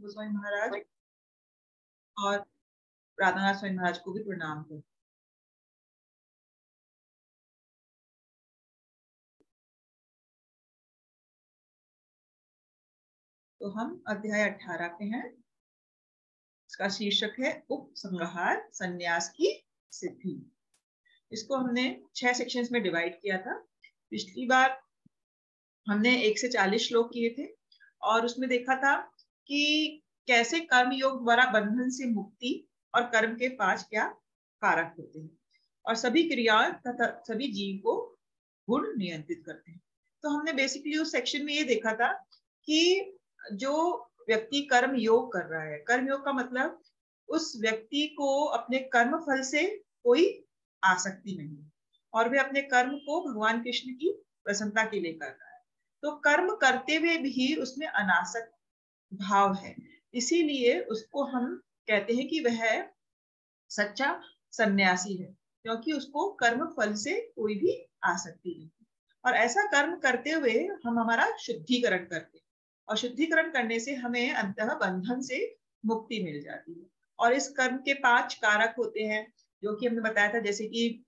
गोस्वामी महाराज और राधानाथ स्वामी महाराज को भी प्रणाम करें। तो हम अध्याय 18 पे हैं। इसका शीर्षक है उपसंहार संन्यास की सिद्धि। इसको हमने 6 सेक्शंस में डिवाइड किया था। पिछली बार हमने 1 से 40 श्लोक किए थे और उसमें देखा था कि कैसे कर्म योग द्वारा बंधन से मुक्ति और कर्म के 5 क्या कारक होते हैं और सभी क्रियाएं तथा सभी जीव को गुण नियंत्रित करते हैं। तो हमने बेसिकली उस सेक्शन में ये देखा था कि जो व्यक्ति कर्म योग कर रहा है, कर्म योग का मतलब उस व्यक्ति को अपने कर्म फल से कोई आसक्ति नहीं और वे अपने कर्म को भगवान कृष्ण की प्रसन्नता के लिए कर रहा है। तो कर्म करते हुए भी उसमें अनासक्त भाव है, इसीलिए उसको हम कहते हैं कि वह सच्चा सन्यासी है, क्योंकि उसको कर्म फल से कोई भी आसक्ति नहीं। और ऐसा कर्म करते हुए हम हमारा शुद्धिकरण करते हैं और शुद्धिकरण करने से हमें अंततः बंधन से मुक्ति मिल जाती है। और इस कर्म के 5 कारक होते हैं जो कि हमने बताया था, जैसे कि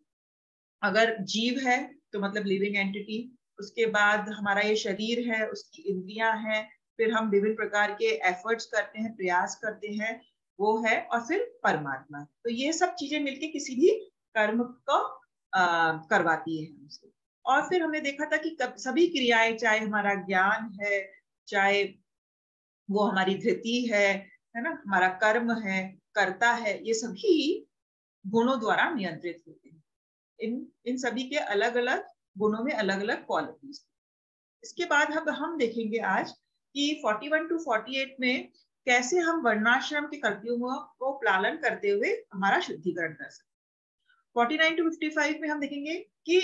अगर जीव है तो मतलब लिविंग एंटिटी, उसके बाद हमारा ये शरीर है, उसकी इंद्रियां हैं, फिर हम विभिन्न प्रकार के एफर्ट्स करते हैं, प्रयास करते हैं, वो है, और फिर परमात्मा। तो ये सब चीजें मिलके किसी भी कर्म को करवाती है हमसे। और फिर हमने देखा था कि सभी क्रियाएं, चाहे हमारा ज्ञान है, चाहे वो हमारी धृति है ना, हमारा कर्म है, कर्ता है, ये सभी गुणों द्वारा नियंत्रित होते हैं। इन सभी के अलग अलग गुणों में अलग अलग क्वालिटीज। इसके बाद हम देखेंगे आज कि 41 to 48 में कैसे हम वर्णाश्रम के कर्तव्यों को पालन करते हुए हमारा शुद्धिकरण कर सकते। 49 to 55 में हम देखेंगे कि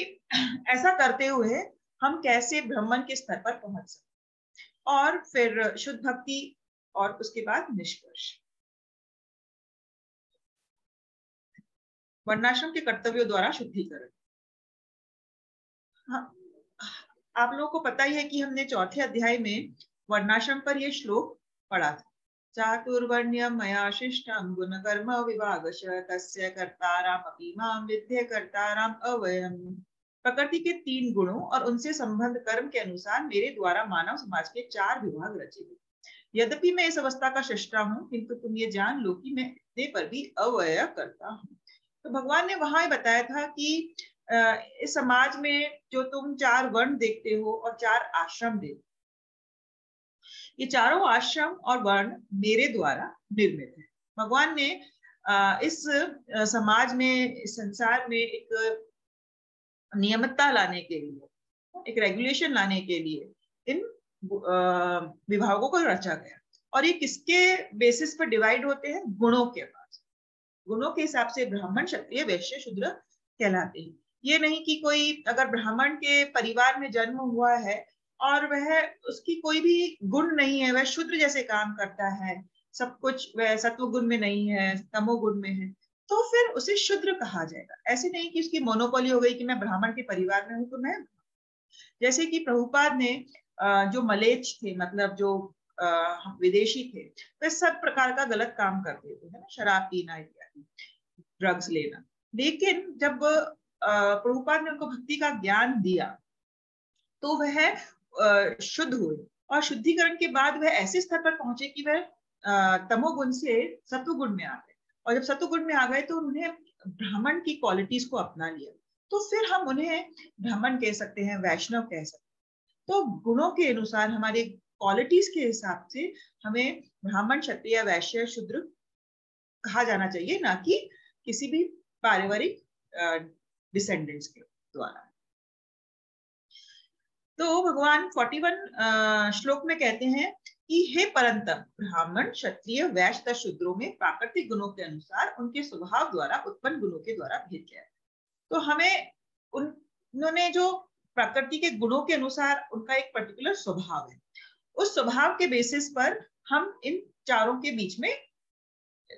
ऐसा करते हुए हम कैसे ब्रह्मन के स्तर पर पहुंच सकते, और फिर शुद्ध भक्ति, और उसके बाद निष्कर्ष। वर्णाश्रम के कर्तव्यों द्वारा शुद्धिकरण। हाँ, आप लोगों को पता ही है कि हमने 4थे अध्याय में वर्णाश्रम पर यह श्लोक पढ़ा था। चातुर्वर्ण्यम मया शिष्टम गुण कर्म विभागशः तस्य कर्तारम् अपि मां विद्ये कर्तारम् अव्ययम्। प्रकृति के 3 गुणों और उनसे संबंध कर्म के अनुसार मेरे द्वारा मानव समाज के 4 विभाग रचे गए। यद्यपि मैं इस अवस्था का सृष्टा हूँ, किंतु तुम ये जान लो कि मैं इतने पर भी अव्यय करता हूँ। तो भगवान ने वहां बताया था कि इस समाज में जो तुम 4 वर्ण देखते हो और 4 आश्रम देखते हो, ये चारों आश्रम और वर्ण मेरे द्वारा निर्मित है। भगवान ने इस समाज में, इस संसार में एक नियमितता लाने के लिए, एक रेगुलेशन लाने के लिए इन विभागों को रचा गया। और ये किसके बेसिस पर डिवाइड होते हैं? गुणों के पास। गुणों के हिसाब से ब्राह्मण, क्षत्रिय, वैश्य, शूद्र कहलाते हैं। ये नहीं कि कोई अगर ब्राह्मण के परिवार में जन्म हुआ है और वह, उसकी कोई भी गुण नहीं है, वह शूद्र जैसे काम करता है, सब कुछ वह सत्व गुण में नहीं है, तमो गुण में है, तो फिर उसे शूद्र कहा जाएगा। ऐसे नहीं कि उसकी मोनोपोली हो गई कि मैं ब्राह्मण के परिवार में हूं तो मैं। जैसे कि प्रभुपाद ने जो मलेच्छ थे, मतलब जो विदेशी थे, वे सब प्रकार का गलत काम करते थे, है ना, शराब पीना इत्यादि, ड्रग्स लेना। लेकिन जब प्रभुपाद ने उनको भक्ति का ज्ञान दिया तो वह शुद्ध हुए, और शुद्धिकरण के बाद वह ऐसे स्तर पर पहुंचे कि वह तमोगुण से सत्वगुण में आ गए। और जब सत्वगुण में आ गए तो उन्हें ब्राह्मण की क्वालिटीज को अपना लिया, तो फिर हम उन्हें ब्राह्मण कह सकते हैं, वैष्णव कह सकते हैं। तो गुणों के अनुसार, हमारे क्वालिटीज के हिसाब से हमें ब्राह्मण, क्षत्रिय, वैश्य, शूद्र कहा जाना चाहिए, ना कि किसी भी पारिवारिक डिसेंडेंट्स के द्वारा। तो भगवान 41 श्लोक में कहते हैं कि हे परंतप, ब्राह्मण, क्षत्रिय, वैश्य तथा शूद्रों में प्राकृतिक गुणों के अनुसार उनके स्वभाव द्वारा उत्पन्न गुणों के द्वारा भेद किया है। तो हमें उन्होंने जो प्रकृति के गुणों के अनुसार उनका एक पर्टिकुलर स्वभाव है, उस स्वभाव के बेसिस पर हम इन चारों के बीच में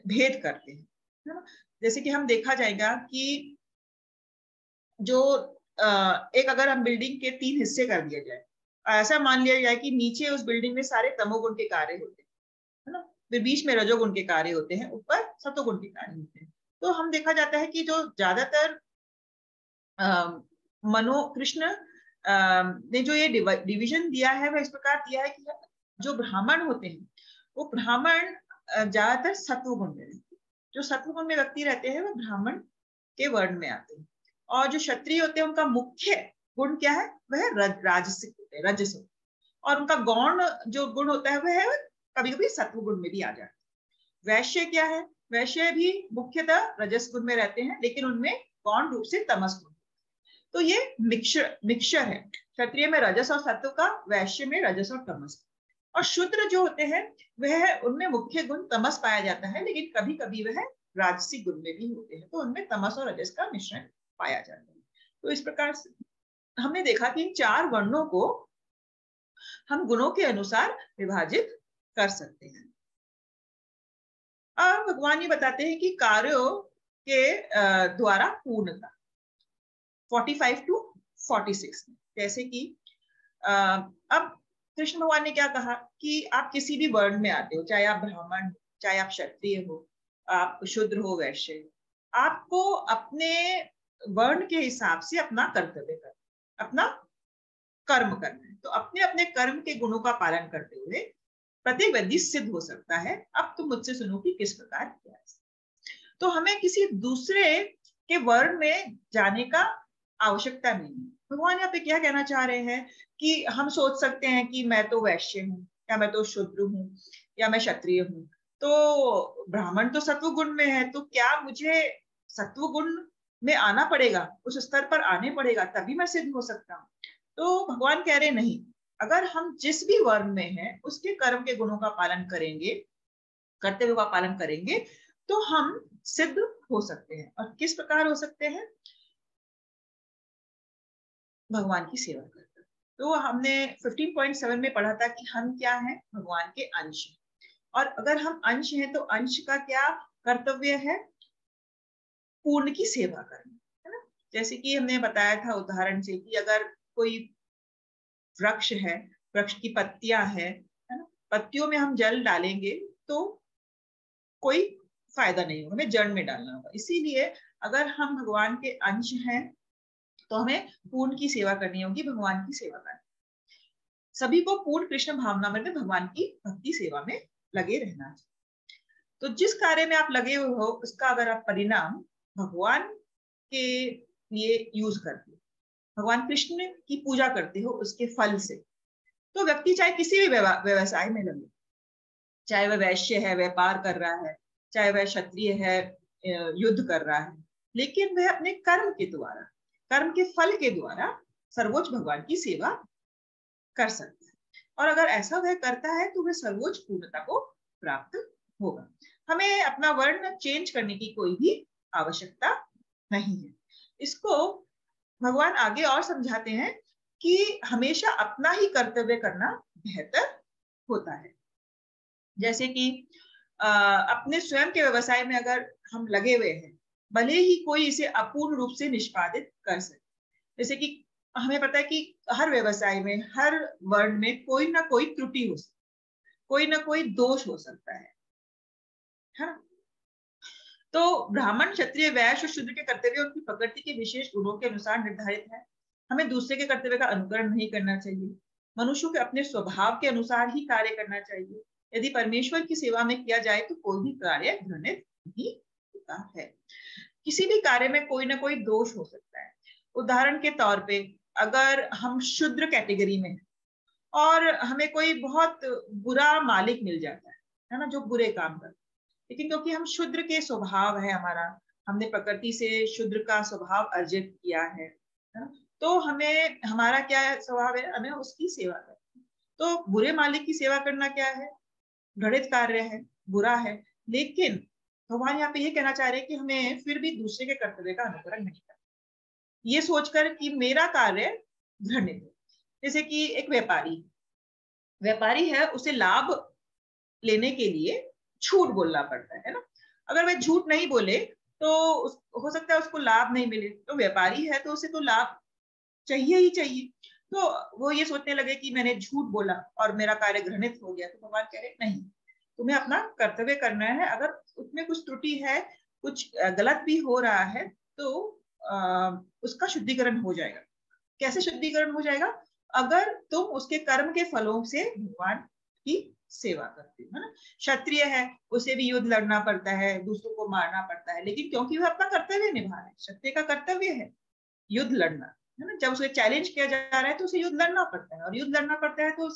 भेद करते हैं, है ना। जैसे कि हम देखा जाएगा कि जो एक अगर हम बिल्डिंग के 3 हिस्से कर दिया जाए, ऐसा मान लिया जाए कि नीचे उस बिल्डिंग में सारे तमोगुण के कार्य होते हैं, है ना। फिर बीच में रजोगुण के कार्य होते हैं, ऊपर सतोगुण के कार्य होते हैं। तो हम देखा जाता है कि जो ज्यादातर कृष्ण ने जो ये डिवीजन दिया है वह इस प्रकार दिया है कि जो ब्राह्मण होते हैं वो ब्राह्मण ज्यादातर सत्वगुण में रहते हैं। जो सत्वगुण में व्यक्ति रहते हैं वो ब्राह्मण के वर्ण में आते हैं। और जो क्षत्रिय होते हैं उनका मुख्य गुण क्या है, वह राजसिक होते हैं, रजस। और उनका गौण जो गुण होता है वह कभी कभी सत्व गुण में भी आ जाता है। वैश्य क्या है, वैश्य भी मुख्यतः रजस गुण में रहते हैं, लेकिन उनमें गौण रूप से तमस गुण। तो ये मिक्सचर है, क्षत्रिय में रजस और सत्व का, वैश्य में रजस और तमस। और शूद्र जो होते हैं वह उनमें मुख्य गुण तमस पाया जाता है, लेकिन कभी कभी वह राजसी गुण में भी होते हैं, तो उनमें तमस और रजस का मिश्रण पाया जाता है। तो इस प्रकार से हमने देखा कि इन 4 वर्णों को हम गुणों के अनुसार विभाजित कर सकते हैं। अब भगवान ये बताते हैं कि कार्यों के द्वारा पूर्णता 45 to 46 में, जैसे कि अब कृष्ण भगवान ने क्या कहा कि आप किसी भी वर्ण में आते हो, चाहे आप ब्राह्मण, चाहे आप क्षत्रिय हो, आप शूद्र हो, वैश्य, आपको अपने वर्ण के हिसाब से अपना कर्तव्य करना, अपना कर्म करना है। तो अपने अपने कर्म के गुणों का पालन करते हुए प्रत्येक व्यक्ति सिद्ध हो सकता है। अब तुम मुझसे सुनो कि किस प्रकार किया। तो हमें किसी दूसरे के वर्ण में जाने का आवश्यकता नहीं है। भगवान यहाँ पे क्या कहना चाह रहे हैं कि हम सोच सकते हैं कि मैं तो वैश्य हूँ, या मैं तो शूद्र हूँ, या मैं क्षत्रिय हूँ, तो ब्राह्मण तो सत्व गुण में है, तो क्या मुझे सत्व गुण में आना पड़ेगा, उस स्तर पर आने पड़ेगा, तभी मैं सिद्ध हो सकता हूँ। तो भगवान कह रहे नहीं, अगर हम जिस भी वर्ण में हैं उसके कर्म के गुणों का पालन करेंगे, कर्तव्य का पालन करेंगे, तो हम सिद्ध हो सकते हैं। और किस प्रकार हो सकते हैं, भगवान की सेवा करते। तो हमने 15.7 में पढ़ा था कि हम क्या हैं, भगवान के अंश। और अगर हम अंश हैं तो अंश का क्या कर्तव्य है, पूर्ण की सेवा करना, है ना। जैसे कि हमने बताया था उदाहरण से कि अगर कोई वृक्ष है, वृक्ष की पत्तियां है ना, पत्तियों में हम जल डालेंगे तो कोई फायदा नहीं होगा, हमें जड़ में डालना होगा। इसीलिए अगर हम भगवान के अंश हैं तो हमें पूर्ण की सेवा करनी होगी, भगवान की सेवा करनी। सभी को पूर्ण कृष्ण भावना में भगवान की भक्ति सेवा में लगे रहना चाहिए। तो जिस कार्य में आप लगे हुए हो उसका अगर आप परिणाम भगवान के लिए यूज करते हो, भगवान कृष्ण की पूजा करते हो उसके फल से, तो व्यक्ति चाहे किसी भी व्यवसाय में लगे, चाहे वह वैश्य है, व्यापार कर रहा है, चाहे वह क्षत्रिय है, युद्ध कर रहा है, लेकिन वह अपने कर्म के द्वारा, कर्म के फल के द्वारा सर्वोच्च भगवान की सेवा कर सकता है। और अगर ऐसा वह करता है तो वह सर्वोच्च पूर्णता को प्राप्त होगा। हमें अपना वर्ण चेंज करने की कोई भी आवश्यकता नहीं है। इसको भगवान आगे और समझाते हैं कि हमेशा अपना ही कर्तव्य करना बेहतर होता है। जैसे कि अपने स्वयं के व्यवसाय में अगर हम लगे हुए हैं, भले ही कोई इसे अपूर्ण रूप से निष्पादित कर सके। जैसे कि हमें पता है कि हर व्यवसाय में, हर वर्ण में कोई ना कोई त्रुटि हो सकती, कोई ना कोई दोष हो सकता है ना। तो ब्राह्मण, क्षत्रिय, वैश्य और शूद्र के कर्तव्य उनकी प्रकृति के विशेष गुणों के अनुसार निर्धारित है। हमें दूसरे के कर्तव्य का अनुकरण नहीं करना चाहिए। मनुष्य के अपने स्वभाव के अनुसार ही कार्य करना चाहिए। यदि परमेश्वर की सेवा में किया जाए तो कोई भी कार्य घृणित नहीं होता है। किसी भी कार्य में कोई ना कोई दोष हो सकता है। उदाहरण के तौर पे अगर हम शूद्र कैटेगरी में हैं और हमें कोई बहुत बुरा मालिक मिल जाता है ना, जो बुरे काम करता है, लेकिन क्योंकि हम शूद्र के स्वभाव है हमारा, हमने प्रकृति से शूद्र का स्वभाव अर्जित किया है ना, तो हमें, हमारा क्या स्वभाव है, हमें उसकी सेवा करनी। तो बुरे मालिक की सेवा करना क्या है, घृणित कार्य है, बुरा है, लेकिन भगवान यहाँ पे ये कहना चाह रहे हैं कि हमें फिर भी दूसरे के कर्तव्य का अनुकरण नहीं करना, ये सोचकर कि मेरा कार्य घृणित है। जैसे कि एक व्यापारी है, उसे लाभ लेने के लिए झूठ बोलना पड़ता है ना। अगर वह झूठ नहीं बोले तो हो सकता है उसको लाभ नहीं मिले। तो व्यापारी है तो उसे तो लाभ चाहिए ही चाहिए। तो वो ये सोचने लगे कि मैंने झूठ बोला और मेरा कार्य घृणित हो गया। तो भगवान कह रहे नहीं, तुम्हें अपना कर्तव्य करना है। अगर उसमें कुछ त्रुटि है, कुछ गलत भी हो रहा है, तो उसका शुद्धिकरण हो जाएगा। कैसे शुद्धिकरण हो जाएगा? अगर तुम उसके कर्म के फलों से भगवान की सेवा करते हो, है ना। क्षत्रिय है, उसे भी युद्ध लड़ना पड़ता है, दूसरों को मारना पड़ता है, लेकिन क्योंकि वह अपना कर्तव्य निभा रहा है। क्षत्रिय का कर्तव्य है युद्ध लड़ना, है ना। जब उसे चैलेंज किया जा रहा है तो उसे युद्ध लड़ना पड़ता है, और युद्ध लड़ना पड़ता है तो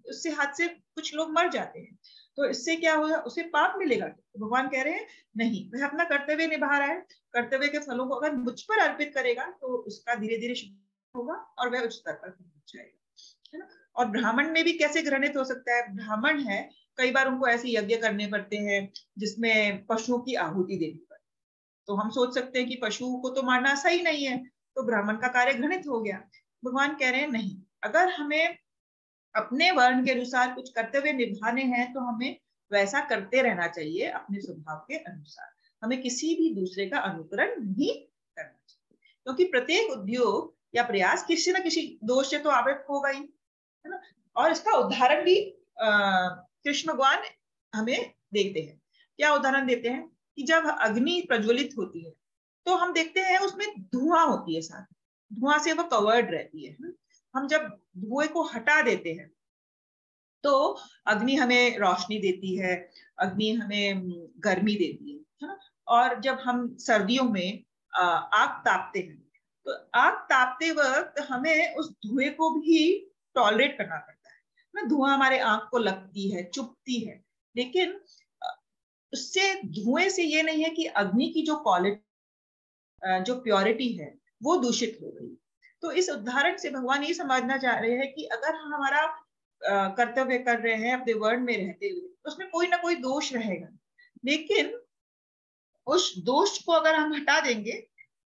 उससे हाथ से कुछ लोग मर जाते हैं। तो इससे क्या होगा? उसे पाप मिलेगा। तो भगवान कह रहे हैं नहीं, वह अपना कर्तव्य निभा रहा है, कर्तव्य के फलों को अगर मुझ पर अर्पित करेगा तो उसका धीरे धीरे होगा और वह उच्च स्तर पर पहुंच जाएगा, है ना। और ब्राह्मण में भी कैसे घृणित हो सकता है? ब्राह्मण है, कई बार उनको ऐसे यज्ञ करने पड़ते हैं जिसमें पशुओं की आहुति देनी पड़ती, तो हम सोच सकते हैं कि पशु को तो मारना सही नहीं है, तो ब्राह्मण का कार्य घृणित हो गया। भगवान कह रहे हैं नहीं, अगर हमें अपने वर्ण के अनुसार कुछ कर्तव्य निभाने हैं तो हमें वैसा करते रहना चाहिए अपने स्वभाव के अनुसार। हमें किसी भी दूसरे का अनुकरण नहीं करना चाहिए, क्योंकि प्रत्येक उद्योग या प्रयास किसी न किसी दोष से तो आवृत होगा ही, है ना। और इसका उदाहरण भी कृष्ण भगवान हमें देते हैं। क्या उदाहरण देते हैं? कि जब अग्नि प्रज्वलित होती है तो हम देखते हैं उसमें धुआं होती है, साथ धुआं से वो कवर्ड रहती है। हम जब धुएं को हटा देते हैं तो अग्नि हमें रोशनी देती है, अग्नि हमें गर्मी देती है ना। और जब हम सर्दियों में आग तापते हैं तो आग तापते वक्त हमें उस धुएं को भी टॉलरेट करना पड़ता है ना। धुआं हमारे आंख को लगती है, चुभती है, लेकिन उससे धुएं से ये नहीं है कि अग्नि की जो क्वालिटी, जो प्योरिटी है वो दूषित हो गई। तो इस उदाहरण से भगवान ये समझना चाह रहे हैं कि अगर हम हमारा कर्तव्य कर रहे हैं अपने वर्ण में रहते हुए, तो उसमें कोई ना कोई दोष रहेगा, लेकिन उस दोष को अगर हम हटा देंगे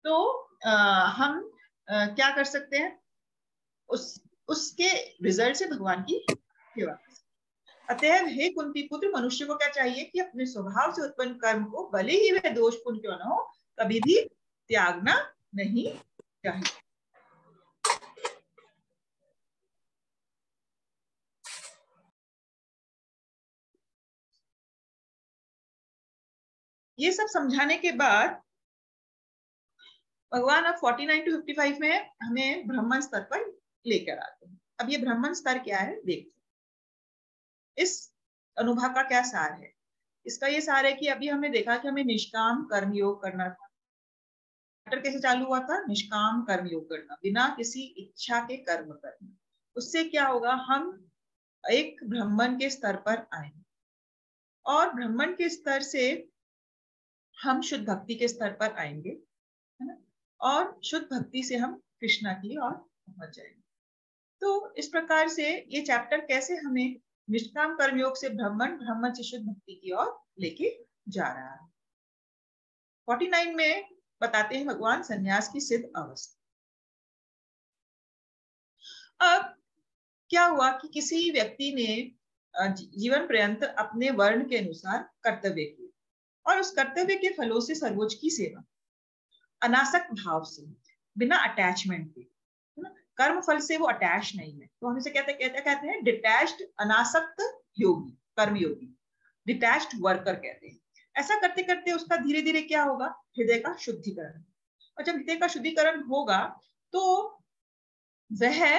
तो हम क्या कर सकते हैं? उसके रिजल्ट से भगवान की सेवा। अतएव हे कुंती पुत्र, मनुष्य को क्या चाहिए कि अपने स्वभाव से उत्पन्न कर्म को, भले ही वह दोषपूर्ण क्यों न हो, कभी भी त्यागना नहीं चाहिए। ये सब समझाने के बाद भगवान अब 49 to 55 में हमें ब्राह्मण स्तर पर लेकर आते हैं। अब ये ब्राह्मण स्तर क्या है देखते। इस अनुभव का क्या सार है? इसका ये सार है कि अभी हमने देखा कि हमें निष्काम कर्म योग करना था। चैप्टर कैसे चालू हुआ था? निष्काम कर्म योग करना, बिना किसी इच्छा के कर्म करना। उससे क्या होगा? हम एक ब्राह्मण के स्तर पर आएंगे, और ब्राह्मण के स्तर से हम शुद्ध भक्ति के स्तर पर आएंगे, है ना। और शुद्ध भक्ति से हम कृष्णा की ओर पहुंच जाएंगे। तो इस प्रकार से ये चैप्टर कैसे हमें निष्काम कर्मयोग से ब्राह्मण, ब्राह्मण से शुद्ध भक्ति की ओर लेके जा रहा है। 49 में बताते हैं भगवान संन्यास की सिद्ध अवस्था। अब क्या हुआ कि किसी व्यक्ति ने जीवन पर्यंत अपने वर्ण के अनुसार कर्तव्य किए, और उस कर्तव्य के फलों से सर्वोच्च की सेवा अनासक्त भाव से, बिना अटैचमेंट के, है ना। कर्म फल से वो अटैच नहीं है, तो हम इसे कहते हैं डिटैच्ड अनासक्त योगी, कर्म योगी, डिटैच्ड वर्कर कहते हैं। ऐसा करते करते उसका धीरे धीरे क्या होगा? हृदय का शुद्धिकरण। और जब हृदय का शुद्धिकरण होगा तो वह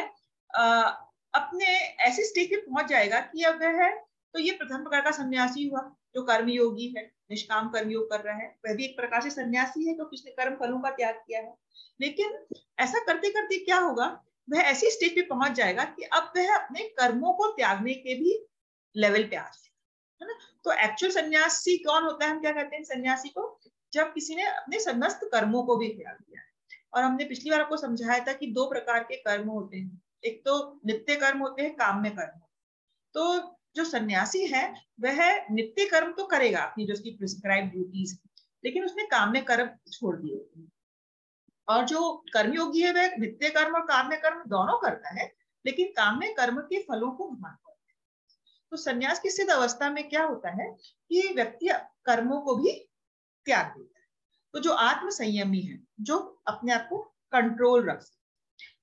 अपने ऐसी स्टेज पे पहुंच जाएगा कि अब वह, तो ये प्रथम प्रकार का सन्यासी हुआ जो कर्मयोगी है, निष्काम कर्मयोग कर रहा है। वह भी एक प्रकार से सन्यासी है क्योंकि उसने कर्म फलों का त्याग किया है। लेकिन ऐसा करते करते क्या होगा? वह ऐसी स्टेज पे पहुंच जाएगा कि अब वह अपने कर्मों को त्यागने के भी लेवल पे आ जाएगा, है ना। तो एक्चुअल सन्यासी कौन होता है? हम क्या कहते हैं सन्यासी को? जब किसी ने अपने समस्त कर्मों को भी त्याग दिया है। और हमने पिछली बार आपको समझाया था कि दो प्रकार के कर्म होते हैं, एक तो नित्य कर्म होते हैं, काम्य कर्म। तो जो सन्यासी है वह नित्य कर्म तो करेगा अपनी जो उसकी प्रिस्क्राइब ड्यूटीज, लेकिन उसने काम्य कर्म छोड़ दिए होते हैं। और जो कर्मयोगी है वह नित्य कर्म और काम्य कर्म दोनों करता है, लेकिन काम्य कर्म के फलों को मानता है। तो सन्यास की सिद्ध अवस्था में क्या होता है कि व्यक्ति कर्मों को भी त्याग देता है। तो जो आत्म संयमी है, जो अपने आप को कंट्रोल रख सकता,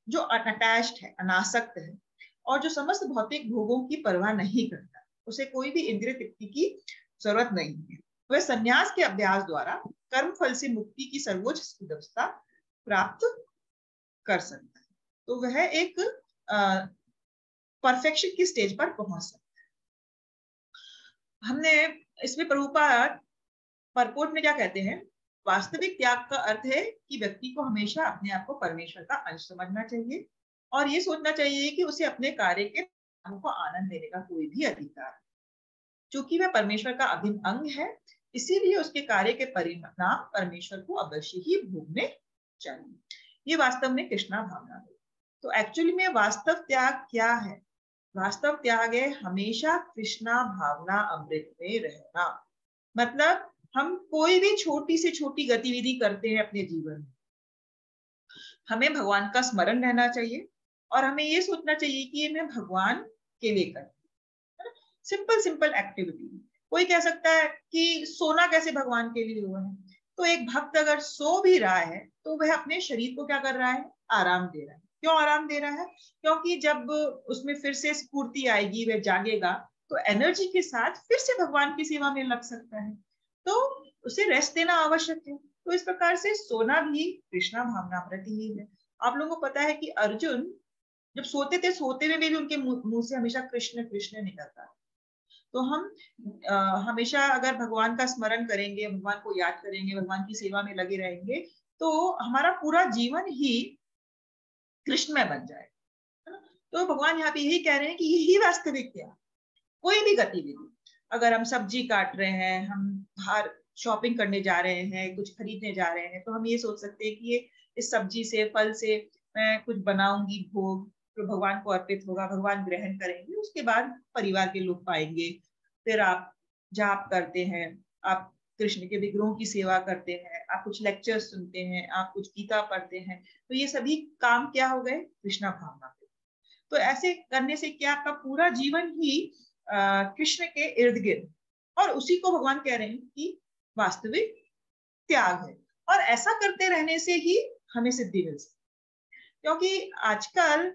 जो अनअटैच्ड है, अनासक्त है, और जो समस्त भौतिक भोगों की परवाह नहीं करता, उसे कोई भी इंद्रिय तृप्ति की जरूरत नहीं है। वह संन्यास के अभ्यास द्वारा कर्म फल से मुक्ति की सर्वोच्च सिद्ध अवस्था प्राप्त कर सकता है। तो वह एक परफेक्शन की स्टेज पर पहुंच सकता है। हमने इसमें प्रभुपाद परपोर्ट में क्या कहते हैं, वास्तविक त्याग का अर्थ है कि व्यक्ति को हमेशा अपने आप को परमेश्वर का अंश समझना चाहिए और ये सोचना चाहिए कि उसे अपने कार्य के को आनंद देने का कोई भी अधिकार है। चूंकि वह परमेश्वर का अभिन्न अंग है, इसीलिए उसके कार्य के परिणाम परमेश्वर को अवश्य ही भोगने चाहिए। ये वास्तव में कृष्णा भावना है। तो एक्चुअली में वास्तव त्याग क्या है? वास्तव त्याग है हमेशा कृष्णा भावना अमृत में रहना। मतलब हम कोई भी छोटी से छोटी गतिविधि करते हैं अपने जीवन में, हमें भगवान का स्मरण रहना चाहिए और हमें ये सोचना चाहिए कि ये मैं भगवान के लिए कर, सिंपल सिंपल एक्टिविटी। कोई कह सकता है कि सोना कैसे भगवान के लिए हुआ है? तो एक भक्त अगर सो भी रहा है तो वह अपने शरीर को क्या कर रहा है? आराम दे रहा है। क्यों आराम दे रहा है? क्योंकि जब उसमें फिर से स्फूर्ति आएगी, वह जागेगा तो एनर्जी के साथ फिर से भगवान की सेवा में लग सकता है। तो उसे रेस्ट देना आवश्यक है। तो इस प्रकार से सोना भी कृष्णा भावना प्रति ही है। आप लोगों को पता है कि अर्जुन जब सोते थे, सोते में भी उनके मुंह से हमेशा कृष्ण कृष्ण निकलता है। तो हम हमेशा अगर भगवान का स्मरण करेंगे, भगवान को याद करेंगे, भगवान की सेवा में लगे रहेंगे, तो हमारा पूरा जीवन ही कृष्णमय बन जाएगा। तो भगवान यहाँ पे यही कह रहे हैं कि यही वास्तविक त्याग। कोई भी गतिविधि, अगर हम सब्जी काट रहे हैं, हम बाहर शॉपिंग करने जा रहे हैं, कुछ खरीदने जा रहे हैं, तो हम ये सोच सकते हैं कि ये इस सब्जी से, फल से मैं कुछ बनाऊंगी भोग, तो भगवान को अर्पित होगा, भगवान ग्रहण करेंगे, उसके बाद परिवार के लोग पाएंगे। फिर आप जाप करते हैं, आप कृष्ण के विग्रहों की सेवा करते हैं, आप कुछ लेक्चर सुनते हैं, आप कुछ गीता पढ़ते हैं, तो ये सभी काम क्या हो गए? कृष्णा भावना। तो ऐसे करने से क्या आपका पूरा जीवन ही कृष्ण के इर्द गिर्द, और उसी को भगवान कह रहे हैं कि वास्तविक त्याग है। और ऐसा करते रहने से ही हमें सिद्धि मिल सकती है। क्योंकि आजकल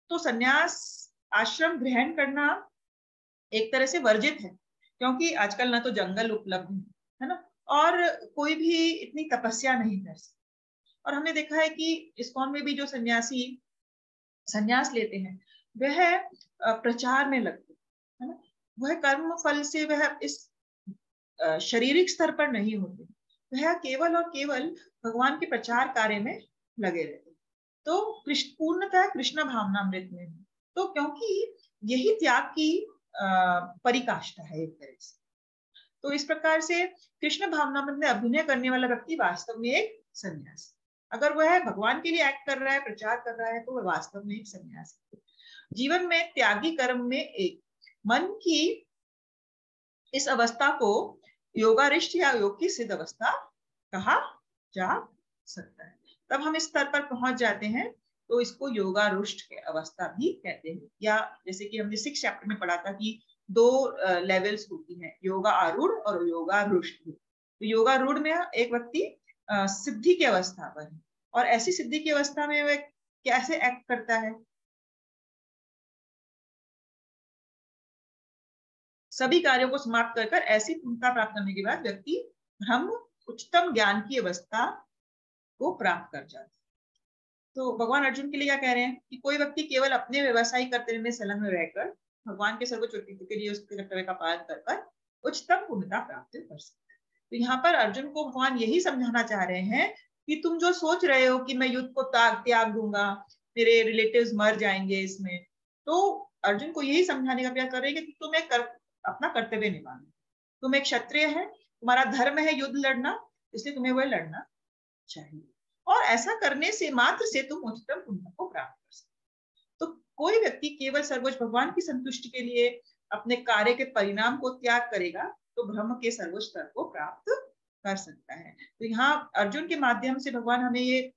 तो सन्यास आश्रम ग्रहण करना एक तरह से वर्जित है, क्योंकि आजकल ना तो जंगल उपलब्ध है ना, और कोई भी इतनी तपस्या नहीं कर सकता। और हमने देखा है कि इस्कॉन में भी जो सन्यासी सन्यास लेते हैं वह प्रचार में लगते है ना, वह कर्म फल से वह इस शारीरिक स्तर पर नहीं होते, वह केवल और केवल भगवान के प्रचार कार्य में लगे रहते। तो पूर्णतः कृष्ण भावनामृत में है। तो क्योंकि यही त्याग की परिकाष्ठा है एक तरह से। तो इस प्रकार से कृष्ण भावनामृत में अभिनय करने वाला व्यक्ति वास्तव में एक सन्यासी। अगर वह भगवान के लिए एक्ट कर रहा है, प्रचार कर रहा है, तो वह वास्तव में एक सन्यासी। जीवन में त्यागी कर्म में एक मन की इस अवस्था को योगारिष्ट या योग की सिद्ध अवस्था कहा जा सकता है। तब हम इस स्तर पर पहुंच जाते हैं तो इसको योगारुष्ट की अवस्था भी कहते हैं। या जैसे कि हमने 6 चैप्टर में पढ़ा था कि 2 लेवल्स होती हैं, योगा आरूढ़ और योगारुष्ट। तो योगारूढ़ में एक व्यक्ति सिद्धि की अवस्था पर है, और ऐसी सिद्धि की अवस्था में वह कैसे एक्ट करता है? सभी कार्यों को समाप्त कर ऐसी पूर्णता प्राप्त करने के बाद व्यक्ति ब्रह्म उच्चतम ज्ञान की अवस्था को प्राप्त कर जाता है। तो भगवान अर्जुन के लिए क्या कह रहे हैं कि कोई व्यक्ति केवल अपने व्यवसाय कर्तव्य में संलग्न रहकर भगवान के सर्वोच्च व्यक्ति के लिए उसके कर्तव्य का पालन कर उच्चतम पूर्णता प्राप्त कर सकते हैं। तो यहाँ पर अर्जुन को भगवान यही समझाना चाह रहे हैं कि तुम जो सोच रहे हो कि मैं युद्ध को त्याग दूंगा, मेरे रिलेटिव्स मर जाएंगे इसमें, तो अर्जुन को यही समझाने का प्रयास कर रहे हैं कि तुम्हें अपना कर्तव्य निभाना। तुम एक क्षत्रिय है, तुम्हारा धर्म है युद्ध लड़ना, इसलिए तुम्हें वह लड़ना चाहिए, और ऐसा करने से मात्र से तुम उच्चतम पुण्य को प्राप्त कर सकते। तो कोई व्यक्ति केवल सर्वोच्च भगवान की संतुष्टि के लिए अपने कार्य के परिणाम को त्याग करेगा तो ब्रह्म के सर्वोच्च स्तर को प्राप्त कर सकता है। तो यहाँ अर्जुन के माध्यम से भगवान हमें ये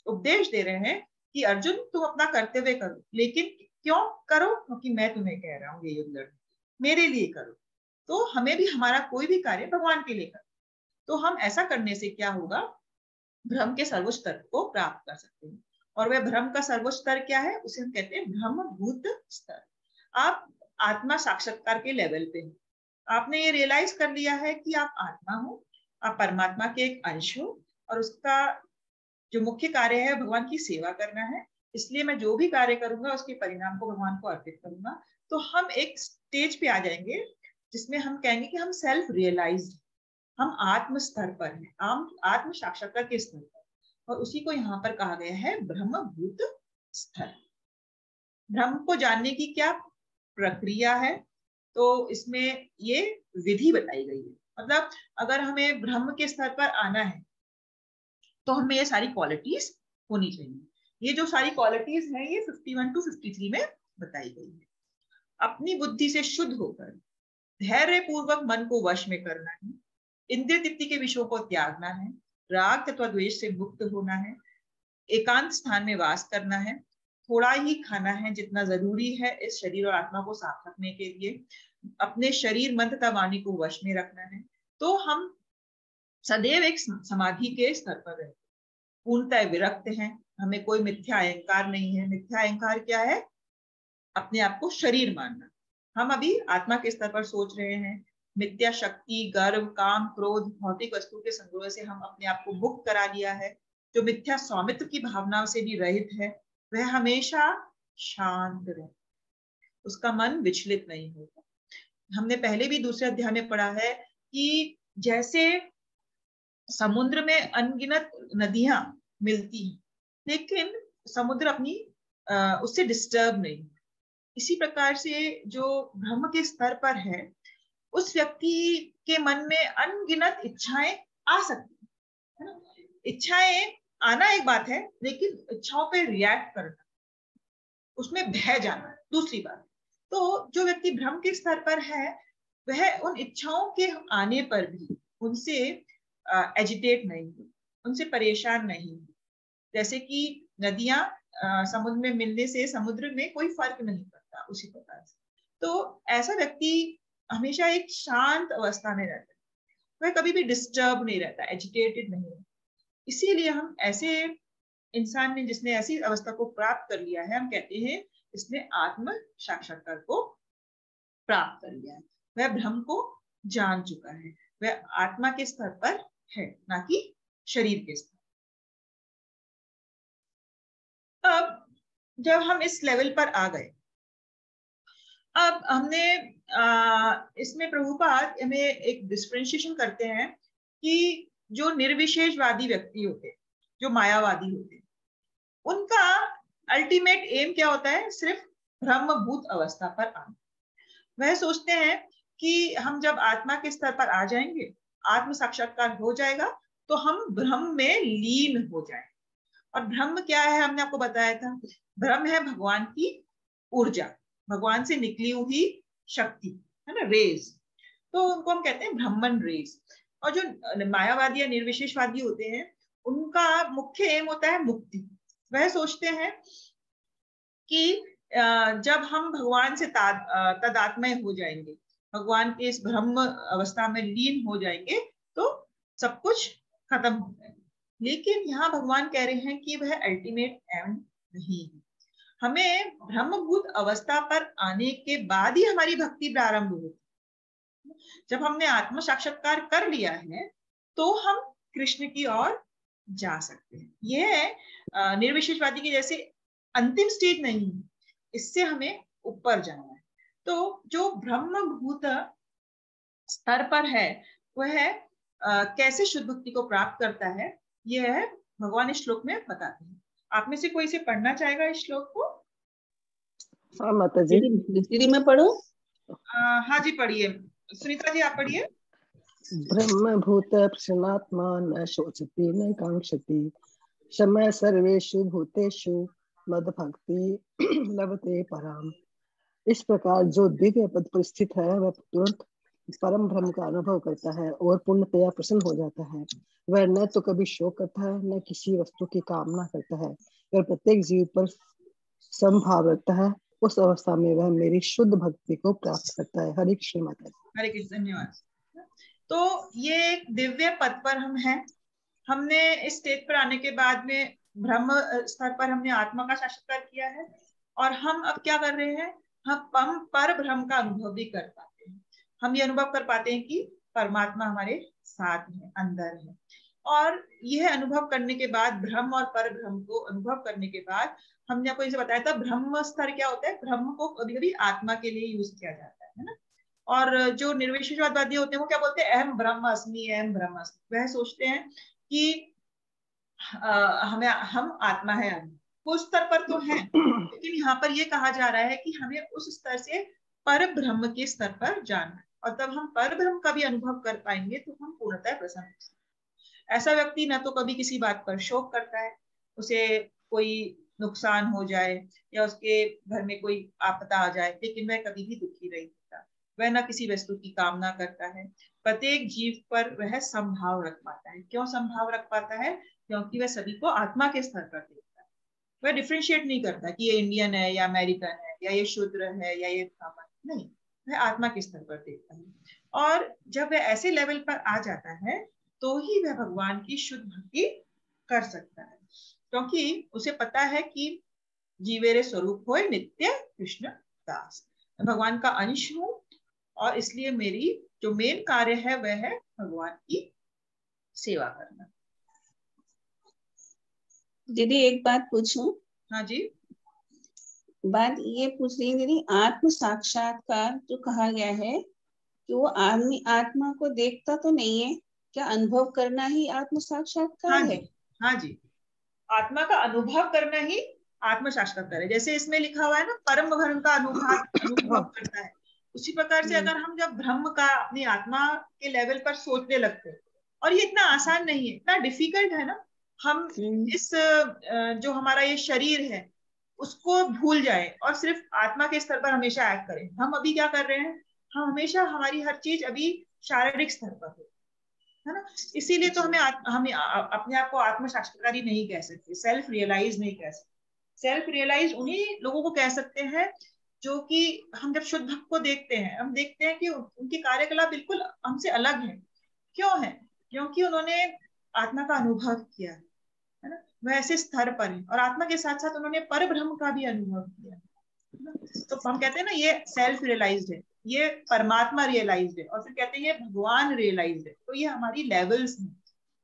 उपदेश दे रहे हैं कि अर्जुन तुम अपना कर्तव्य करो, लेकिन क्यों करो? क्योंकि मैं तुम्हें कह रहा हूँ ये युद्ध लड़ने, मेरे लिए करो। तो हमें भी हमारा कोई भी कार्य भगवान के लिए करो। तो हम ऐसा करने से क्या होगा? ब्रह्म के सर्वोच्च स्तर को प्राप्त कर सकते हैं। और वह ब्रह्म का सर्वोच्च स्तर क्या है? उसे हम कहते हैं ब्रह्मभूत स्तर। आप आत्मा साक्षात्कार के लेवल पे हैं। आपने ये रियलाइज कर लिया है कि आप आत्मा हो, आप परमात्मा के एक अंश हो, और उसका जो मुख्य कार्य है भगवान की सेवा करना है, इसलिए मैं जो भी कार्य करूंगा उसके परिणाम को भगवान को अर्पित करूंगा। तो हम एक स्टेज पे आ जाएंगे जिसमें हम कहेंगे कि हम सेल्फ रियलाइज्ड, हम आत्म स्तर पर हैं, आत्म साक्षात्कार के स्तर पर, और उसी को यहाँ पर कहा गया है ब्रह्मभूत स्तर। ब्रह्म को जानने की क्या प्रक्रिया है, तो इसमें ये विधि बताई गई है। मतलब अगर हमें ब्रह्म के स्तर पर आना है तो हमें ये सारी क्वालिटीज होनी चाहिए। ये जो सारी क्वालिटीज हैं ये 51 to 53 में बताई गई है। अपनी बुद्धि से शुद्ध होकर धैर्य पूर्वक मन को वश में करना है, इंद्रिय तृप्ति के विषयों को त्यागना है, राग तथा द्वेष से मुक्त होना है, एकांत स्थान में वास करना है, थोड़ा ही खाना है जितना जरूरी है इस शरीर और आत्मा को साफ रखने के लिए, अपने शरीर मन तथा वाणी को वश में रखना है। तो हम सदैव एक समाधि के स्तर पर रहते, पूर्णतः विरक्त हैं, हमें कोई मिथ्या अहंकार नहीं है। मिथ्या अहंकार क्या है? अपने आप को शरीर मानना। हम अभी आत्मा के स्तर पर सोच रहे हैं। मिथ्या शक्ति, गर्व, काम, क्रोध, भौतिक वस्तु के संग्रह से हम अपने आप को मुक्त करा लिया है। जो मिथ्या स्वामित्व की भावनाओं से भी रहित है वह हमेशा शांत रहे, उसका मन विचलित नहीं होता। हमने पहले भी दूसरे अध्याय में पढ़ा है कि जैसे समुद्र में अनगिनत नदियां मिलती हैं लेकिन समुद्र अपनी उससे डिस्टर्ब नहीं, इसी प्रकार से जो ब्रह्म के स्तर पर है उस व्यक्ति के मन में अनगिनत इच्छाएं आ सकती है ना। इच्छाएं आना एक बात है, लेकिन इच्छाओं पे रिएक्ट करना, उसमें बह जाना दूसरी बात। तो जो व्यक्ति ब्रह्म के स्तर पर है वह उन इच्छाओं के आने पर भी उनसे एजिटेट नहीं, उनसे परेशान नहीं। जैसे कि नदियां समुद्र में मिलने से समुद्र में कोई फर्क नहीं पड़ता, उसी प्रकार से तो ऐसा व्यक्ति हमेशा एक शांत अवस्था में रहता है, वह कभी भी डिस्टर्ब नहीं रहता, एजिटेटेड नहीं रहता। इसीलिए हम ऐसे इंसान ने जिसने ऐसी अवस्था को प्राप्त कर लिया है, हम कहते हैं इसने आत्म साक्षात्कार को प्राप्त कर लिया है, वह ब्रह्म को जान चुका है, वह आत्मा के स्तर पर है, ना कि शरीर के स्तर। अब जब हम इस लेवल पर आ गए, अब हमने इसमें प्रभुपाद हमें एक डिफरेंशिएशन करते हैं कि जो निर्विशेषवादी व्यक्ति होते, जो मायावादी होते, उनका अल्टीमेट एम क्या होता है? सिर्फ ब्रह्मभूत अवस्था पर आना। वह सोचते हैं कि हम जब आत्मा के स्तर पर आ जाएंगे, आत्म साक्षात्कार हो जाएगा तो हम ब्रह्म में लीन हो जाएंगे। और ब्रह्म क्या है? हमने आपको बताया था, ब्रह्म है भगवान की ऊर्जा, भगवान से निकली हुई शक्ति है ना, रेज। तो उनको हम कहते हैं ब्रह्मन रेज। और जो मायावादी या निर्विशेषवादी होते हैं उनका मुख्य एम होता है मुक्ति। वह सोचते हैं कि जब हम भगवान से तदात्मय हो जाएंगे, भगवान के इस ब्रह्म अवस्था में लीन हो जाएंगे तो सब कुछ खत्म हो जाएगा। लेकिन यहाँ भगवान कह रहे हैं कि वह अल्टीमेट एंड नहीं है। हमें ब्रह्मभूत अवस्था पर आने के बाद ही हमारी भक्ति प्रारंभ होती है। जब हमने आत्म साक्षात्कार कर लिया है तो हम कृष्ण की ओर जा सकते हैं। यह निर्विशेषवादी के जैसे अंतिम स्टेज नहीं है, इससे हमें ऊपर जाना है। तो जो ब्रह्मभूत स्तर पर है वह कैसे शुद्ध भक्ति को प्राप्त करता है, यह भगवान इस श्लोक में बताते हैं। आप में से कोई इसे पढ़ना चाहेगा इस श्लोक को? हाँ माता जी। दीदी मैं पढ़ूं? हाँ जी पढ़िए, सुनीता जी आप पढ़िए। ब्रह्मभूत प्रसन्नात्मा न शोचति न कांक्षति, समय सर्वेषु भूतेषु मद भक्ति लभते पराम। इस प्रकार जो दिव्य पद पर स्थित है वह तुरंत परम ब्रह्म का अनुभव करता है और पूर्णतया प्रसन्न हो जाता है। वह न तो कभी शोक करता है न किसी वस्तु की कामना करता है, वह प्रत्येक जीव पर समभाव रखता है। उस अवस्था में वह मेरी शुद्ध भक्ति को प्राप्त करता है। हरे कृष्ण माता जी। हरे कृष्ण, धन्यवाद। तो ये एक दिव्य पद पर हम हैं। हमने इस स्टेज पर आने के बाद में ब्रह्म स्तर पर हमने आत्मा का साक्षात्कार किया है और हम अब क्या कर रहे हैं? हम पर ब्रह्म का अनुभव भी कर पाते हैं। हम ये अनुभव कर पाते हैं कि परमात्मा हमारे साथ है, अंदर है। और यह अनुभव करने के बाद, ब्रह्म और पर ब्रह्म को अनुभव करने के बाद, हमने आपको इसे बताया था ब्रह्म स्तर क्या होता है। ब्रह्म को कभी कभी आत्मा के लिए यूज किया जाता है ना। और जो निर्विशेषवादी होते हैं वो क्या बोलते हैं, अहम ब्रह्म अस्मि, अहम ब्रह्म अस्मि। वह सोचते हैं कि हम आत्मा है, उस स्तर पर तो है, लेकिन यहाँ पर यह कहा जा रहा है कि हमें उस स्तर से पर ब्रह्म के स्तर पर जाना है। और तब हम पर ब्रह्म का भी अनुभव कर पाएंगे तो हम पूर्णतः प्रसन्न हैं। ऐसा व्यक्ति न तो कभी किसी बात पर शोक करता है, उसे कोई नुकसान हो जाए या उसके घर में कोई आपदा आ जाए, लेकिन वह कभी भी दुखी नहीं होता। वह न किसी वस्तु की कामना करता है। प्रत्येक जीव पर वह संभाव रख पाता है। क्यों संभाव रख पाता है? क्योंकि वह सभी को आत्मा के स्तर पर देखता है। वह डिफ्रेंशिएट नहीं करता कि ये इंडियन है या अमेरिकन है या ये शूद्र है या ये ब्राह्मण, नहीं, वह आत्मा के स्तर पर देखता है। और जब वह ऐसे लेवल पर आ जाता है तो ही वह भगवान की शुद्ध भक्ति कर सकता है, क्योंकि उसे पता है कि जीवेरे स्वरूप होए नित्य कृष्ण दास, भगवान का अंश हूं और इसलिए मेरी जो मेन कार्य है वह है भगवान की सेवा करना। दीदी एक बात पूछूं? हाँ जी। बात ये पूछ रही दीदी, आत्म साक्षात्कार जो कहा गया है कि वो आदमी आत्मा को देखता तो नहीं है, क्या अनुभव करना ही आत्म साक्षात्कार हाँ है? जी, हाँ जी, आत्मा का अनुभव करना ही आत्म साक्षात्कार है। जैसे इसमें लिखा हुआ है ना, परम ब्रह्म का अनुभव करता है, उसी प्रकार से अगर हम जब ब्रह्म का अपनी आत्मा के लेवल पर सोचने लगते हैं, और ये इतना आसान नहीं है, इतना डिफिकल्ट है ना, हम इस जो हमारा ये शरीर है उसको भूल जाए और सिर्फ आत्मा के स्तर पर हमेशा एक्ट करें। हम अभी क्या कर रहे हैं, हम हमेशा हमारी हर चीज अभी शारीरिक स्तर पर है ना। इसीलिए तो हमें अपने आप को आत्म साक्षात्कारी नहीं कह सकते, सेल्फ रियलाइज नहीं कह सकते। सेल्फ रियलाइज उन्हीं लोगों को कह सकते हैं जो कि हम जब शुद्ध भक्त को देखते हैं, हम देखते हैं कि उनकी कार्यकलाप बिल्कुल हमसे अलग है। क्यों है? क्योंकि उन्होंने आत्मा का अनुभव किया है ना, वह ऐसे स्तर पर है, और आत्मा के साथ साथ उन्होंने पर ब्रह्म का भी अनुभव किया है ना। तो हम कहते हैं ना ये सेल्फ रियलाइज्ड है, ये परमात्मा रियलाइज्ड है, और फिर कहते हैं ये भगवान रियलाइज्ड है। तो ये हमारी लेवल्स हैं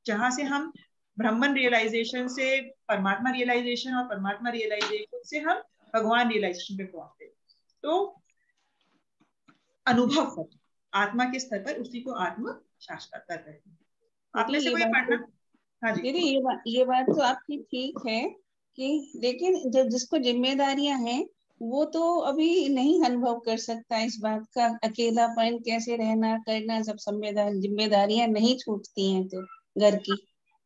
जहां से हम ब्रह्मन रियलाइजेशन से परमात्मा रियलाइजेशन, और परमात्मा रियलाइजेशन से हम भगवान रियलाइजेशन पे पहुंचते हैं। तो अनुभव कर आत्मा के स्तर पर उसी को आत्म साक्षात्कार कहते हैं। आप में से कोई पढ़ना? हाँ जी दीदी ये बात तो आपकी ठीक है कि, लेकिन जो जिसको जिम्मेदारियां हैं वो तो अभी नहीं अनुभव कर सकता इस बात का, अकेलापन कैसे रहना करना, जब जिम्मेदारियां नहीं छूटती हैं तो घर की।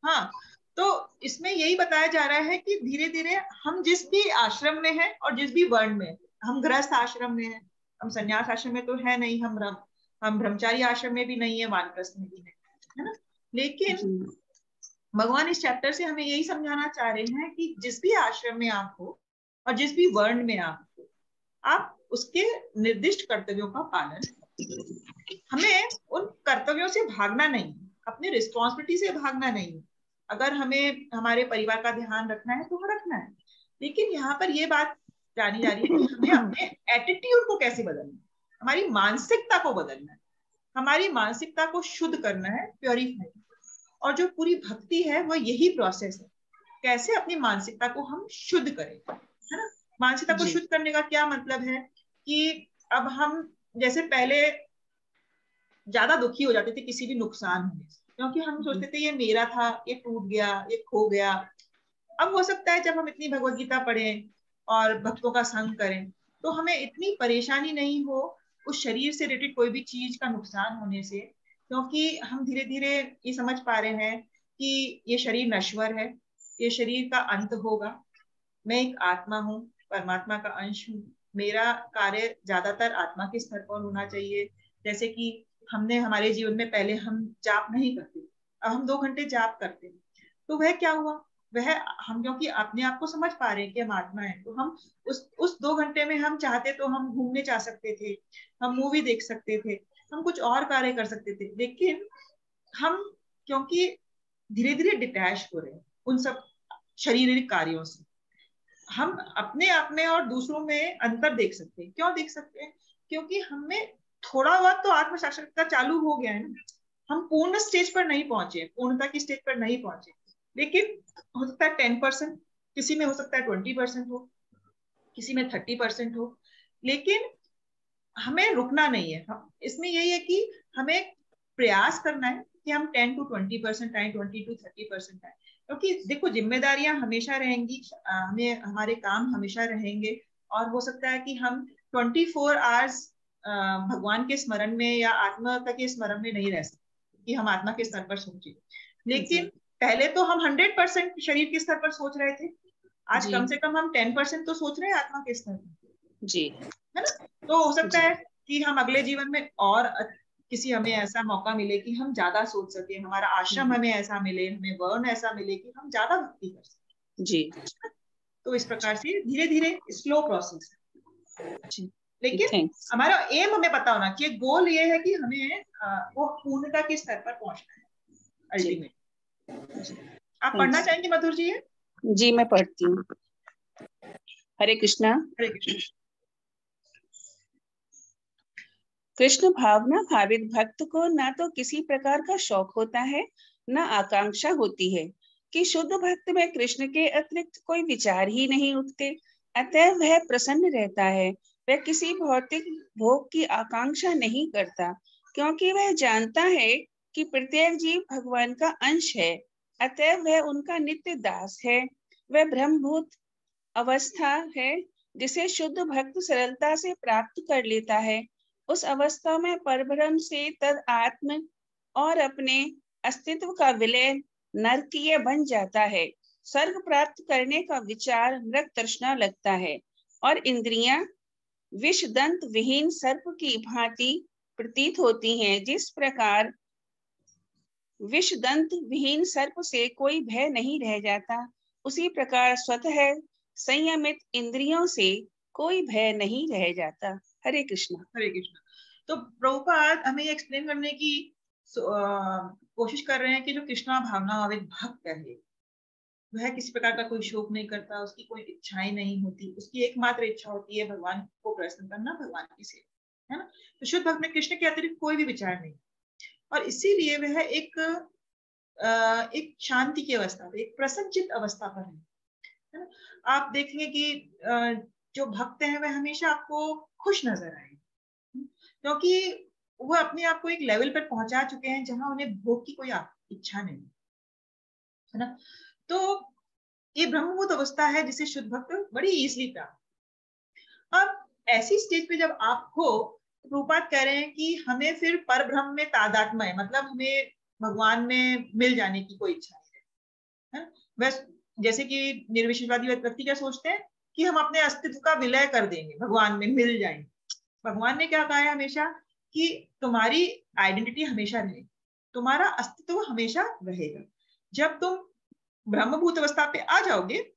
हाँ, तो इसमें यही बताया जा रहा है कि धीरे धीरे हम जिस भी आश्रम में हैं और जिस भी वर्ण में, हम गृहस्थ आश्रम में हैं, हम संन्यास आश्रम में तो है नहीं, हम ब्रह्मचारी आश्रम में भी नहीं है, वानप्रस्थ में भी नहीं है ना। लेकिन भगवान इस चैप्टर से हमें यही समझाना चाह रहे हैं कि जिस भी आश्रम में आप हो और जिस भी वर्ण में आप हो, आप उसके निर्दिष्ट कर्तव्यों का पालन करें। हमें उन कर्तव्यों से भागना नहीं, अपनी रिस्पॉन्सिबिलिटी से भागना नहीं। अगर हमें हमारे परिवार का ध्यान रखना है तो वो रखना है, लेकिन यहाँ पर ये बात जानी जा रही है कि हमें अपने एटीट्यूड को कैसे बदलना है, हमारी मानसिकता को बदलना है, हमारी मानसिकता को शुद्ध करना है, प्योरीफाई। और जो पूरी भक्ति है वो यही प्रोसेस है, कैसे अपनी मानसिकता को हम शुद्ध करें, है ना। मानसिकता को शुद्ध करने का क्या मतलब है कि अब हम जैसे पहले ज्यादा दुखी हो जाते थे किसी भी नुकसान होने से, क्योंकि हम सोचते थे ये मेरा था, ये टूट गया, ये खो गया। अब हो सकता है जब हम इतनी भगवत गीता पढ़ें और भक्तों का संग करें तो हमें इतनी परेशानी नहीं हो उस शरीर से रिलेटेड कोई भी चीज का नुकसान होने से, क्योंकि हम धीरे धीरे ये समझ पा रहे हैं कि ये शरीर नश्वर है, ये शरीर का अंत होगा। मैं एक आत्मा हूँ, परमात्मा का अंश हूँ, मेरा कार्य ज्यादातर आत्मा के स्तर पर होना चाहिए। जैसे कि हमने हमारे जीवन में पहले हम जाप नहीं करते, अब हम 2 घंटे जाप करते हैं, तो वह क्या हुआ, वह हम क्योंकि अपने आप को समझ पा रहे हैं कि हम आत्मा है, तो हम उस 2 घंटे में हम चाहते तो हम घूमने जा सकते थे, हम मूवी देख सकते थे, हम कुछ और कार्य कर सकते थे, लेकिन हम क्योंकि धीरे धीरे डिटैच हो रहे हैं उन सब शारीरिक कार्यों से, हम अपने आप में और दूसरों में अंतर देख सकते हैं। क्यों देख सकते हैं? क्योंकि हमें थोड़ा बहुत तो आत्म साक्षात्कार चालू हो गया है ना। हम पूर्ण स्टेज पर नहीं पहुंचे, पूर्णता की स्टेज पर नहीं पहुंचे, लेकिन हो सकता है 10%, किसी में हो सकता है 20% हो, किसी में 30% हो, लेकिन हमें रुकना नहीं है। इसमें यही है कि हमें प्रयास करना है कि हम 10 to 20% आए, 20 to 30% आए। क्योंकि देखो जिम्मेदारियां हमेशा रहेंगी, हमें हमारे काम हमेशा रहेंगे, और हो सकता है कि हम 24 आवर्स भगवान के स्मरण में या आत्मा के स्मरण में नहीं रह सकते कि हम आत्मा के स्तर पर सोचे। लेकिन पहले तो हम 100% शरीर के स्तर पर सोच रहे थे, आज कम से कम हम 10% तो सोच रहे हैं आत्मा के स्तर पर जी, है ना। तो हो सकता है कि हम अगले जीवन में और किसी हमें ऐसा मौका मिले कि हम ज्यादा सोच सके, हमारा आश्रम हमें ऐसा मिले, हमें वर्ण ऐसा मिले कि हम ज्यादा भक्ति कर सके जी। तो इस प्रकार से धीरे धीरे स्लो प्रोसेस है, लेकिन हमारा एम हमें पता होना चाहिए। गोल ये है कि हमें वो पूर्णता के स्तर पर पहुंचना है अल्टीमेट। आप पढ़ना चाहेंगे मधुर जी? जी मैं पढ़ती हूँ। हरे कृष्णा। हरे कृष्ण। कृष्ण भावना भावित भक्त को न तो किसी प्रकार का शौक होता है, न आकांक्षा होती है कि शुद्ध भक्त में कृष्ण के अतिरिक्त कोई विचार ही नहीं उठते। अतः वह प्रसन्न रहता है। वह किसी भौतिक भोग की आकांक्षा नहीं करता, क्योंकि वह जानता है कि प्रत्येक जीव भगवान का अंश है। अतः वह उनका नित्य दास है। वह ब्रह्मभूत अवस्था है जिसे शुद्ध भक्त सरलता से प्राप्त कर लेता है। उस अवस्था में परब्रह्म से तद आत्म और अपने अस्तित्व का विलय नरकीय बन जाता है। स्वर्ग प्राप्त करने का विचार मृग तृष्णा लगता है, और इंद्रियां विषदंत विहीन सर्प की भांति प्रतीत होती हैं। जिस प्रकार विषदंत विहीन सर्प से कोई भय नहीं रह जाता, उसी प्रकार स्वतः संयमित इंद्रियों से कोई भय नहीं रह जाता। हरे कृष्णा। हरे कृष्णा। तो प्रभुपाद हमें ये एक्सप्लेन करने की कोशिश कर रहे हैं कि जो कृष्णा भावना भावित भक्त है, वह किसी प्रकार का कोई शोक नहीं करता, उसकी कोई इच्छाएं नहीं होती, उसकी एकमात्र इच्छा होती है भगवान को प्रसन्न करना, भगवान की सेवा, है ना। तो शुद्ध भक्त में कृष्ण के अतिरिक्त कोई भी विचार नहीं, और इसीलिए वह एक शांति की अवस्था पर, एक प्रसन्नचित अवस्था पर है ना। आप देखेंगे कि जो भक्त हैं वह हमेशा आपको खुश नजर आएंगे, क्योंकि वो अपने आप को एक लेवल पर पहुंचा चुके हैं जहां उन्हें भोग की कोई इच्छा नहीं है ना। तो ये ब्रह्मभूत अवस्था है जिसे शुद्ध भक्त बड़ी इजीली प्राप्त। अब ऐसी स्टेज पे जब आप हो, रूपात कह रहे हैं कि हमें फिर पर ब्रह्म में तादात्म्य है, मतलब हमें भगवान में मिल जाने की कोई इच्छा है। बस जैसे कि निर्विशेषवादी व्यक्ति क्या सोचते हैं कि हम अपने अस्तित्व का विलय कर देंगे, भगवान में मिल जाएंगे। भगवान ने क्या कहा है हमेशा कि तुम्हारी आइडेंटिटी हमेशा रहेगी, तुम्हारा अस्तित्व हमेशा रहेगा। जब तुम ब्रह्मभूत अवस्था पे आ जाओगे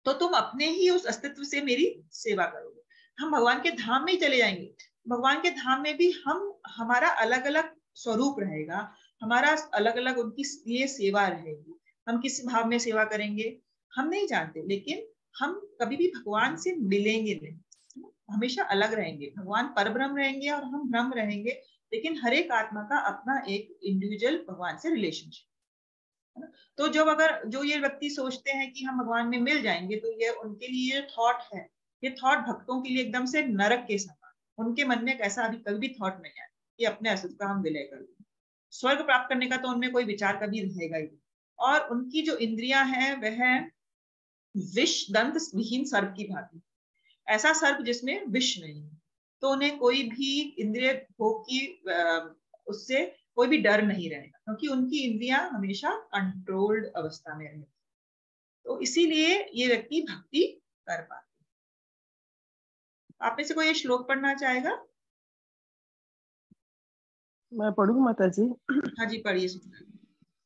तो तुम अपने ही उस अस्तित्व से मेरी सेवा करोगे। हम भगवान के धाम में ही चले जाएंगे। भगवान के धाम में भी हमारा अलग अलग स्वरूप रहेगा, हमारा अलग अलग उनकी लिए सेवा रहेगी। हम किस भाव में सेवा करेंगे हम नहीं जानते, लेकिन हम कभी भी भगवान से मिलेंगे नहीं, हमेशा अलग रहेंगे। भगवान परब्रह्म रहेंगे और हम ब्रह्म रहेंगे, लेकिन हर एक आत्मा का अपना एक इंडिविजुअल भगवान से रिलेशनशिप। तो जो ये व्यक्ति सोचते हैं कि हम भगवान में मिल जाएंगे, तो ये उनके लिए थॉट है, ये थॉट भक्तों के लिए एकदम से नरक के समान। उनके मन में ऐसा अभी कभी भी थॉट नहीं आया कि अपने अस्तित्व का हम विलय कर दें। स्वर्ग प्राप्त करने का तो उनमें कोई विचार कभी रहेगा ही। और उनकी जो इंद्रियां हैं वह विष दंत विहीन सर्प की भांति, ऐसा सर्प जिसमें विष नहीं है। तो उन्हें कोई भी इंद्रिय भोग की उससे कोई भी डर नहीं रहेगा, क्योंकि उनकी इंद्रियां हमेशा कंट्रोल्ड अवस्था में रहेगी। तो इसीलिए ये व्यक्ति भक्ति कर पाते। आप में से कोई ये श्लोक पढ़ना चाहेगा? मैं पढ़ूं माता जी? हाँ जी पढ़िए।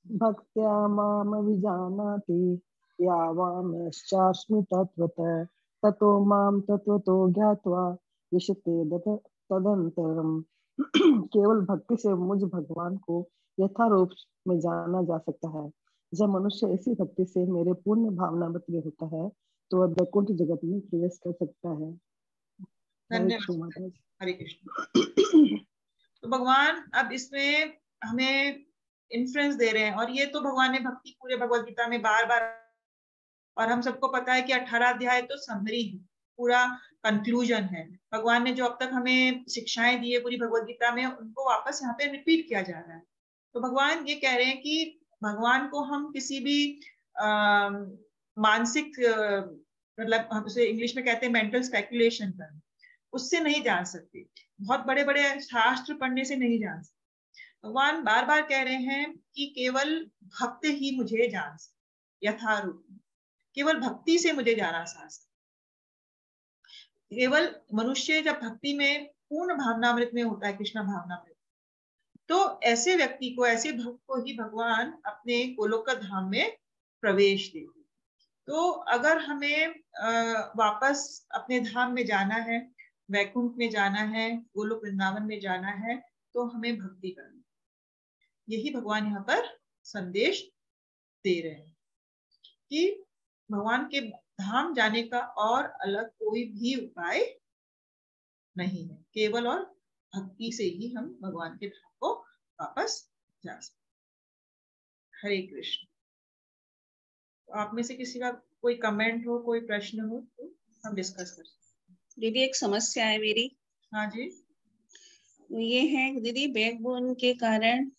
भक्त्या माम विजानाति यावानश्चास्मि तत्त्वतः ततो माम तत्वतो ज्ञात्वा विशते तदंतरम। केवल भक्ति से मुझ भगवान को यथारूप में जाना जा सकता है। जब मनुष्य इसी भक्ति से मेरे पूर्ण भावनावत में होता है, तो वह वैकुंठ जगत में प्रवेश कर सकता है। धन्यवाद। हरे कृष्ण। तो भगवान अब इसमें हमें इन्फ्लुएंस दे रहे हैं, और ये तो भगवान ने भक्ति पूरे भगवत गीता में बार बार, और हम सबको पता है कि 18 अध्याय तो समरी है, पूरा कंक्लूजन है। भगवान ने जो अब तक हमें शिक्षाएं दी है पूरी भगवत गीता में, उनको वापस यहाँ पे रिपीट किया जा रहा है। तो भगवान ये कह रहे हैं कि भगवान को हम किसी भी मानसिक मतलब हम उसे इंग्लिश में कहते हैं मेंटल स्पेकुलेशन कर, उससे नहीं जान सकते, बहुत बड़े बड़े शास्त्र पढ़ने से नहीं जान सकते। भगवान बार बार कह रहे हैं कि केवल भक्त ही मुझे जान सकते, यथारूप, केवल भक्ति से मुझे जाना सास। केवल मनुष्य जब भक्ति में पूर्ण भावनामृत में होता है, कृष्ण भावनामृत, तो ऐसे व्यक्ति को, ऐसे भक्त को ही भगवान अपने गोलोक धाम में प्रवेश देते। तो अगर हमें वापस अपने धाम में जाना है, वैकुंठ में जाना है, गोलोक वृंदावन में जाना है, तो हमें भक्ति करनी। यही भगवान यहाँ पर संदेश दे रहे हैं कि भगवान के धाम जाने का और अलग कोई भी उपाय नहीं है, केवल और भक्ति से ही हम भगवान के धाम को वापस जा सकते। हरे कृष्ण। तो आप में से किसी का कोई कमेंट हो, कोई प्रश्न हो तो हम डिस्कस कर सकते हैं। दीदी एक समस्या है मेरी। हाँ जी। ये है दीदी, बैकबोन के कारण